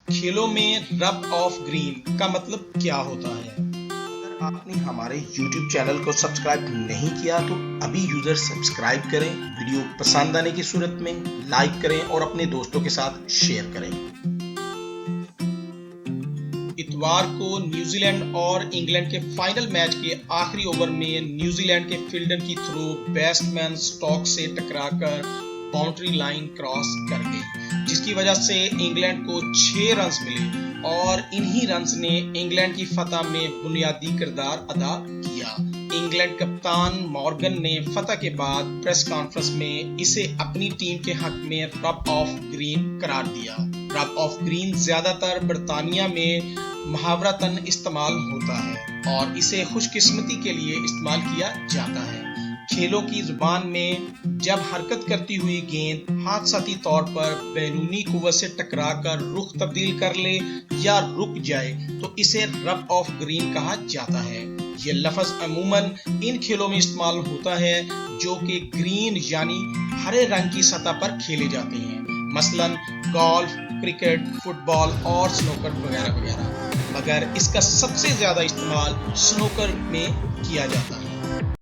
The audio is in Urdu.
کھیلوں میں رب آف گرین کا مطلب کیا ہوتا ہے؟ اگر آپ نے ہمارے YouTube چینل کو سبسکرائب نہیں کیا تو ابھی یوزر سبسکرائب کریں، ویڈیو پسند آنے کی صورت میں لائک کریں اور اپنے دوستوں کے ساتھ شیئر کریں۔ اتوار کو نیوزی لینڈ اور انگلینڈ کے فائنل میچ کے آخری اوور میں نیوزی لینڈ کے فیلڈر کی تھرو بیٹس مین سٹوک سے ٹکرا کر باؤنڈری لائن کراس کر گئی، جس کی وجہ سے انگلینڈ کو 6 رنز ملے اور انہی رنز نے انگلینڈ کی فتح میں بنیادی کردار ادا کیا۔ انگلینڈ کپتان مورگن نے فتح کے بعد پریس کانفرنس میں اسے اپنی ٹیم کے حق میں رب آف گرین قرار دیا۔ رب آف گرین زیادہ تر برطانیہ میں محاورتاً استعمال ہوتا ہے اور اسے خوش قسمتی کے لیے استعمال کیا جاتا ہے۔ کھیلوں کی زبان میں جب حرکت کرتی ہوئی گیند حادثاتی طور پر بیرونی قوت سے ٹکرا کر رخ تبدیل کر لے یا رک جائے تو اسے رب آف گرین کہا جاتا ہے۔ یہ لفظ عموماً ان کھیلوں میں استعمال ہوتا ہے جو کہ گرین یعنی ہرے رنگ کی سطح پر کھیلے جاتے ہیں، مثلاً گولف، کرکٹ، فٹ بال اور سنوکر وغیرہ وغیرہ، مگر اس کا سب سے زیادہ استعمال سنوکر میں کیا جاتا ہے۔